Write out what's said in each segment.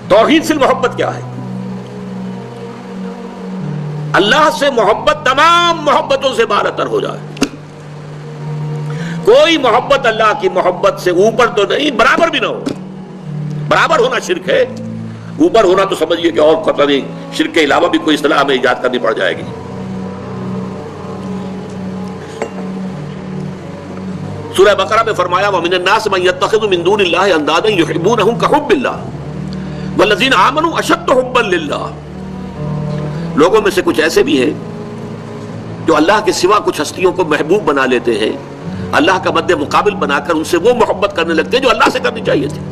توحید سے محبت کیا ہے؟ اللہ سے محبت تمام محبتوں سے بالاتر ہو جائے. کوئی محبت اللہ کی محبت سے اوپر تو نہیں، برابر بھی نہ ہو. برابر ہونا شرک ہے، اوپر ہونا تو سمجھیے کہ اور پتہ نہیں شرک کے علاوہ بھی کوئی اصطلاح ہمیں ایجاد کرنی پڑ جائے گی. سورہ بقرہ میں فرمایا وَمِنَ النَّاسِ مَن يَتَّخِذُ مِن دُونِ اللَّهِ أَندَادًا يُحِبُّونَهُم كَحُبِّ اللَّهِ وَالَّذِينَ آمَنُوا أَشَدُّ حُبًّا لِلَّهِ. لوگوں میں سے کچھ ایسے بھی ہیں جو اللہ کے سوا کچھ ہستیوں کو محبوب بنا لیتے ہیں، اللہ کا مد مقابل بنا کر ان سے وہ محبت کرنے لگتے ہیں جو اللہ سے کرنی چاہیے تھی.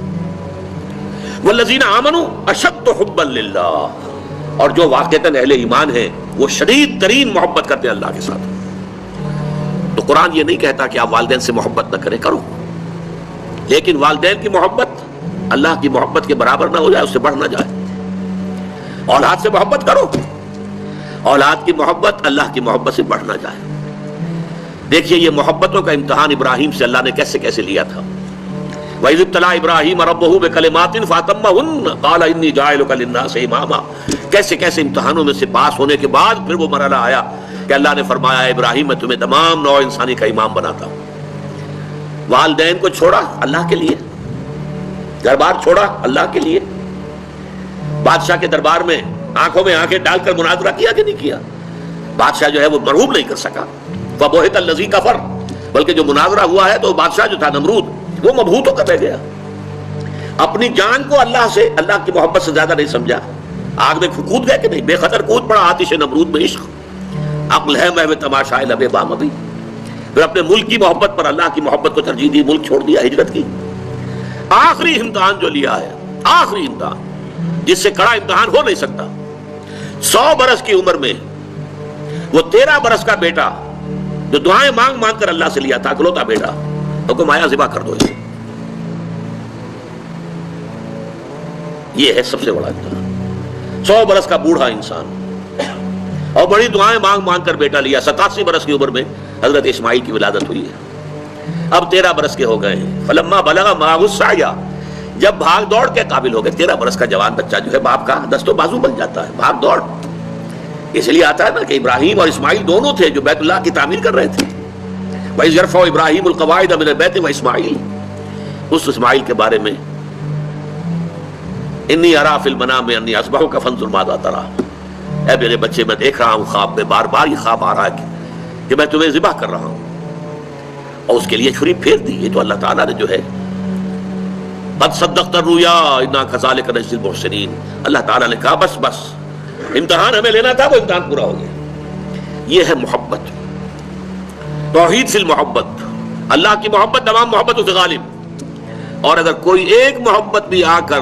وَالَّذِينَ آمَنُوا أَشَدُّ حُبًّا لِلَّهِ، اور جو واقعتاً اہل ایمان ہیں وہ شدید ترین محبت کرتے ہیں اللہ کے ساتھ. تو قرآن یہ نہیں کہتا کہ آپ والدین سے محبت نہ کریں، کرو، لیکن والدین کی محبت اللہ کی محبت کے برابر نہ ہو جائے، اس سے بڑھ نہ جائے. اولاد سے محبت کرو، اولاد کی محبت اللہ کی محبت سے بڑھ نہ جائے. دیکھیے یہ محبتوں کا امتحان ابراہیم سے اللہ نے کیسے کیسے لیا تھا. وَإِذِ ابْتَلَىٰ إِبْرَاهِيمَ رَبُّهُ بِكَلِمَاتٍ فَأَتَمَّهُنَّ قَالَ إِنِّي جَاعِلُكَ لِلنَّاسِ إِمَامًا. کیسے کیسے امتحانوں میں سے پاس ہونے کے بعد پھر وہ مرحلہ آیا کہ اللہ نے فرمایا ابراہیم میں تمہیں تمام نوع انسانی کا امام بناتا ہوں. والدین کو چھوڑا اللہ کے لیے، گھر بار چھوڑا اللہ کے لیے، بادشاہ کے دربار میں آنکھوں میں آنکھیں ڈال کر مناظرہ کیا کہ نہیں کیا؟ بادشاہ جو ہے وہ مرعوب نہیں کر سکا. فَبُہِتَ الَّذِي كَفَرَ، بلکہ جو مناظرہ ہوا ہے تو بادشاہ جو تھا نمرود وہ مبہوت ہو کر رہ گیا. اپنی جان کو اللہ سے، اللہ کی محبت سے زیادہ نہیں سمجھا. آگ میں کود گئے کہ نہیں؟ بے خطر کود پڑا آتش نمرود میں عشق. عقل ہے محو تماشائے لبے بام ابھی. پھر اپنے ملک کی محبت پر اللہ کی محبت کو ترجیح دی، ملک چھوڑ دیا، ہجرت کی. آخری امتحان جو لیا ہے، آخری امتحان جس سے کڑا امتحان ہو نہیں سکتا. 100 برس کی عمر میں وہ 13 برس کا بیٹا جو دعائیں مانگ مانگ کر اللہ سے لیا تھا، اکلوتا بیٹا، حکم آیا ذبح کر دو اسے. یہ ہے سب سے بڑا امتحان. 100 برس کا بوڑھا انسان اور بڑی دعائیں مانگ مانگ کر بیٹا لیا. 87 برس کی عمر میں حضرت اسماعیل کی ولادت ہوئی ہے. اب 13 برس کے ہو گئے ہیں. فلما بلغ معه السعی، جب بھاگ دوڑ کے قابل ہو گئے. 13 برس کا جوان بچہ جو ہے باپ کا دست و بازو بن جاتا ہے، بھاگ دوڑ. اس لیے آتا ہے نا کہ ابراہیم اور اسماعیل دونوں تھے جو بیت اللہ کی تعمیر کر رہے تھے. وَإِذْ يَرْفَعُ إِبْرَاهِيمُ الْقَوَاعِدَ مِنَ الْبَيْتِ وَإِسْمَاعِيلُ. اس اسماعیل کے بارے میں انی ارا فی المنام انی اذبحک فانظر ماذا تری. اے میرے بچے میں دیکھ رہا ہوں خواب میں، بار بار یہ خواب آ رہا ہے کہ میں تمہیں ذبح کر رہا ہوں. اور اس کے لیے چھری پھیر دی. یہ تو اللہ تعالیٰ نے جو ہے قد صدقت الرؤیا انا کذالک نجزی المحسنین. اللہ تعالیٰ نے کہا بس بس، امتحان ہمیں لینا تھا، وہ امتحان پورا ہو گیا. یہ ہے محبت، توحید فی المحبت. اللہ کی محبت تمام محبتوں سے غالب. اور اگر کوئی ایک محبت بھی آ کر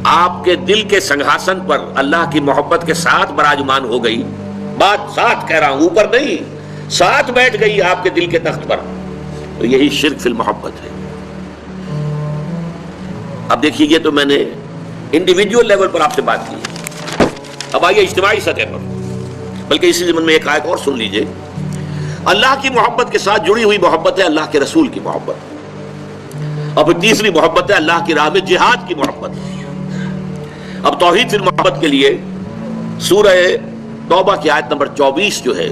آپ کے دل کے سنگھاسن پر اللہ کی محبت کے ساتھ براجمان ہو گئی، بات ساتھ کہہ رہا ہوں، اوپر نہیں، ساتھ بیٹھ گئی آپ کے دل کے تخت پر، تو یہی شرک فی المحبت ہے. اب دیکھیے یہ تو میں نے انڈیویجول لیول پر آپ سے بات کی. اب آئیے اجتماعی سطح پر، بلکہ اسی ضمن میں ایک آیت اور سن لیجئے. اللہ کی محبت کے ساتھ جڑی ہوئی محبت ہے اللہ کے رسول کی محبت، اور پھر تیسری محبت ہے اللہ کی راہ میں جہاد کی محبت. اب توحید فی المحبت کے لیے سورہ توبہ کی آیت نمبر 24 جو ہے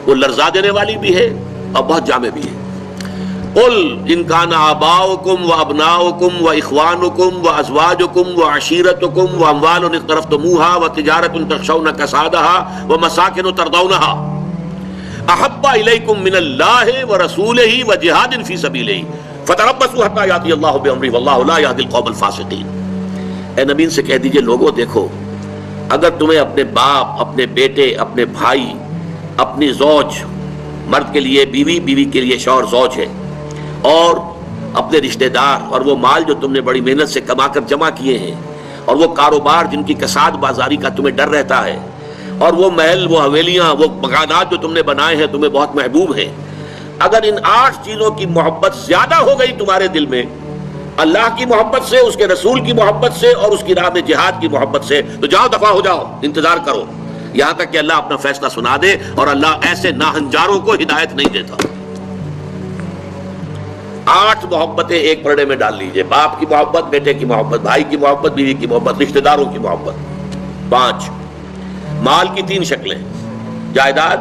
وہ لرزا دینے والی بھی ہے اور بہت جامع بھی ہے. قل ان کان آباؤکم وابناؤکم واخوانکم وازواجکم وعشیرتکم واموال اقترفتموها وتجارۃ تخشون کسادها ومساکن ترضونها احب الیکم من اللہ ورسولہ وجہاد فی سبیلہ فتربصوا حتی یاتی اللہ بامرہ واللہ لا یہدی القوم الفاسقین. اے نبی ان سے کہہ دیجئے لوگوں دیکھو، اگر تمہیں اپنے باپ، اپنے بیٹے، اپنے بھائی، اپنی زوج، مرد کے لیے بیوی، بیوی کے لیے شوہر زوج ہے، اور اپنے رشتہ دار اور وہ مال جو تم نے بڑی محنت سے کما کر جمع کیے ہیں، اور وہ کاروبار جن کی کساد بازاری کا تمہیں ڈر رہتا ہے، اور وہ محل، وہ حویلیاں، وہ مکانات جو تم نے بنائے ہیں تمہیں بہت محبوب ہیں، اگر ان 8 چیزوں کی محبت زیادہ ہو گئی تمہارے دل میں اللہ کی محبت سے، اس کے رسول کی محبت سے اور اس کی راہ میں جہاد کی محبت سے، تو جاؤ دفع ہو جاؤ، انتظار کرو یہاں تک کہ اللہ اپنا فیصلہ سنا دے. اور اللہ ایسے ناہنجاروں کو ہدایت نہیں دیتا. 8 محبتیں ایک پردے میں ڈال لیجئے، باپ کی محبت، بیٹے کی محبت، بھائی کی محبت، بیوی کی محبت، رشتہ داروں کی محبت۔ 5 مال کی 3 شکلیں، جائیداد،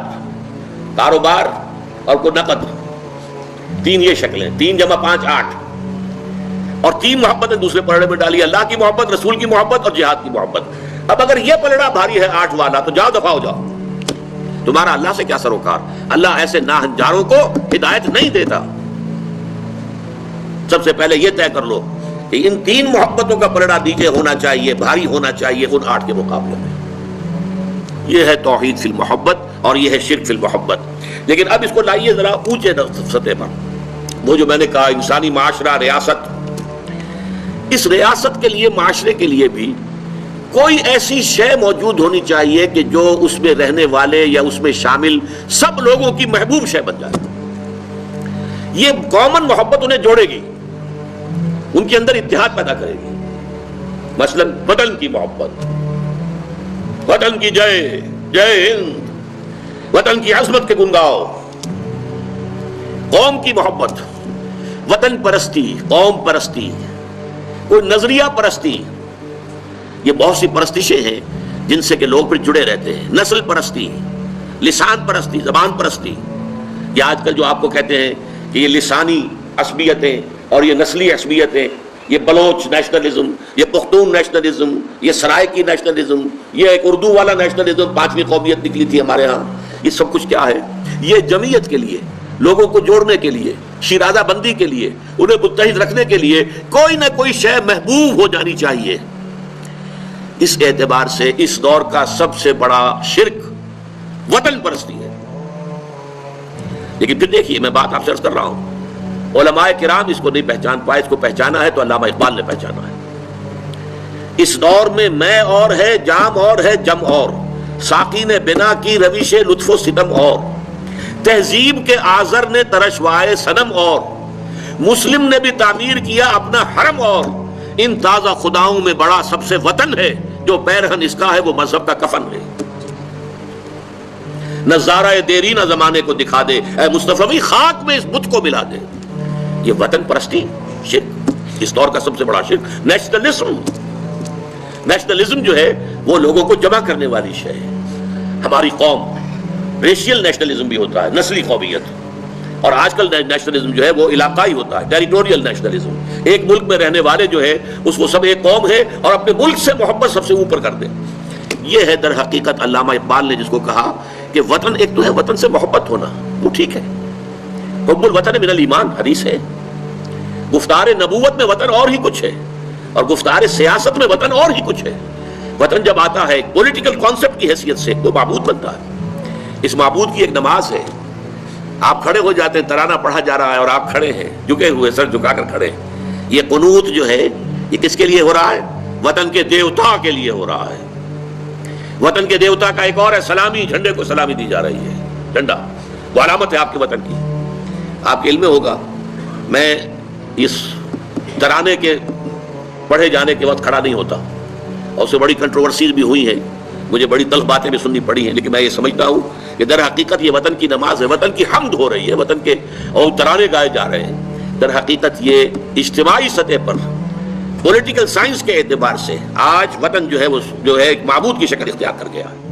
کاروبار اور کوئی نقد، 3 یہ شکلیں، 3 جمع 5 8، اور 3 محبتیں دوسرے پلڑے میں ڈالی، اللہ کی محبت، رسول کی محبت اور جہاد کی محبت۔ اب اگر یہ پلڑا بھاری ہے 8 والا تو جاؤ دفع ہو جاؤ، تمہارا اللہ سے کیا سروکار؟ اللہ ایسے ناہنجاروں کو ہدایت نہیں دیتا۔ سب سے پہلے یہ طے کر لو کہ ان 3 محبتوں کا پلڑا نیچے ہونا چاہیے، بھاری ہونا چاہیے ان 8 کے مقابلے میں۔ یہ ہے توحید فی المحبت اور یہ ہے شرک فی المحبت۔ لیکن اب اس کو لائیے ذرا اونچے سطح پر، وہ جو میں نے کہا انسانی معاشرہ، ریاست، اس ریاست کے لیے، معاشرے کے لیے بھی کوئی ایسی شے موجود ہونی چاہیے کہ جو اس میں رہنے والے یا اس میں شامل سب لوگوں کی محبوب شے بن جائے۔ یہ کامن محبت انہیں جوڑے گی، ان کے اندر اتحاد پیدا کرے گی۔ مثلا وطن کی محبت، وطن کی جے جے ہند، وطن کی عظمت کے گنگاؤ، قوم کی محبت، وطن پرستی، قوم پرستی، کوئی نظریہ پرستی، یہ بہت سی پرستشیں ہیں جن سے کہ لوگ پھر جڑے رہتے ہیں۔ نسل پرستی، لسان پرستی، زبان پرستی، یہ آج کل جو آپ کو کہتے ہیں کہ یہ لسانی عصبیتیں اور یہ نسلی عصبیتیں، یہ بلوچ نیشنلزم، یہ پختون نیشنلزم، یہ سرائکی نیشنلزم، یہ ایک اردو والا نیشنلزم، 5ویں قومیت نکلی تھی ہمارے ہاں، یہ سب کچھ کیا ہے؟ یہ جمعیت کے لیے، لوگوں کو جوڑنے کے لیے، شیرازہ بندی کے لیے، انہیں متحد رکھنے کے لیے کوئی نہ کوئی شے محبوب ہو جانی چاہیے۔ اس اعتبار سے اس دور کا سب سے بڑا شرک وطن پرستی ہے۔ لیکن پھر دیکھیے، میں بات آپ سے عرض کر رہا ہوں، علماء کرام اس کو نہیں پہچان پائے، اس کو پہچانا ہے تو علامہ اقبال نے پہچانا ہے۔ اس دور میں میں اور ہے، جام اور ہے، جم اور، ساقی نے بنا کی روش لطف و ستم اور، تہذیب کے آزر نے ترشوائے صنم اور، مسلم نے بھی تعمیر کیا اپنا حرم اور، ان تازہ خداؤں میں بڑا سب سے وطن ہے، جو پیرہن اس کا ہے وہ مذہب کا کفن ہے۔ نظارہ دیرینہ زمانے کو دکھا دے، اے مصطفی خاک میں اس بت کو ملا دے۔ یہ وطن پرستی شرک، اس دور کا سب سے بڑا شرک۔ نیشنلزم جو ہے وہ لوگوں کو جمع کرنے والی شے ہے۔ ہماری قوم، ریشیل نیشنلزم بھی ہوتا ہے، نسلی قومیت، اور آج کل نیشنلزم جو ہے وہ علاقائی ہوتا ہے، ٹیریٹوریل نیشنلزم۔ ایک ملک میں رہنے والے جو ہے اس کو سب ایک قوم ہے اور اپنے ملک سے محبت سب سے اوپر کر دے۔ یہ ہے در حقیقت علامہ اقبال نے جس کو کہا کہ وطن ایک تو ہے وطن سے محبت ہونا، وہ ٹھیک ہے، حب الوطن من الایمان حدیث ہے، گفتار نبوت میں وطن اور ہی کچھ ہے، اور گفتار سیاست میں وطن اور ہی کچھ ہے۔ وطن جب آتا ہے پولیٹیکل کانسیپٹ کی حیثیت سے وہ معبود بنتا ہے۔ اس معبود کی ایک نماز ہے، آپ کھڑے ہو جاتے ہیں، ترانہ پڑھا جا رہا ہے اور آپ کھڑے ہیں، جھکے ہوئے، سر جھکا کر کھڑے ہیں۔ یہ قنوت جو ہے یہ کس کے لیے ہو رہا ہے؟ وطن کے دیوتا کے لیے ہو رہا ہے۔ وطن کے دیوتا کا ایک اور ہے سلامی، جھنڈے کو سلامی دی جا رہی ہے، جھنڈا وہ علامت ہے آپ کے وطن کی۔ آپ کے علم میں ہوگا، میں اس ترانے کے پڑھے جانے کے وقت کھڑا نہیں ہوتا، اور اس سے بڑی کنٹروورسیز بھی ہوئی ہیں، مجھے بڑی تلخ باتیں بھی سننی پڑی ہیں، لیکن میں یہ سمجھتا ہوں کہ در حقیقت یہ وطن کی نماز ہے، وطن کی حمد ہو رہی ہے، وطن کے اور ترانے گائے جا رہے ہیں۔ در حقیقت یہ اجتماعی سطح پر پولیٹیکل سائنس کے اعتبار سے آج وطن جو ہے وہ جو ہے ایک معبود کی شکل اختیار کر گیا ہے۔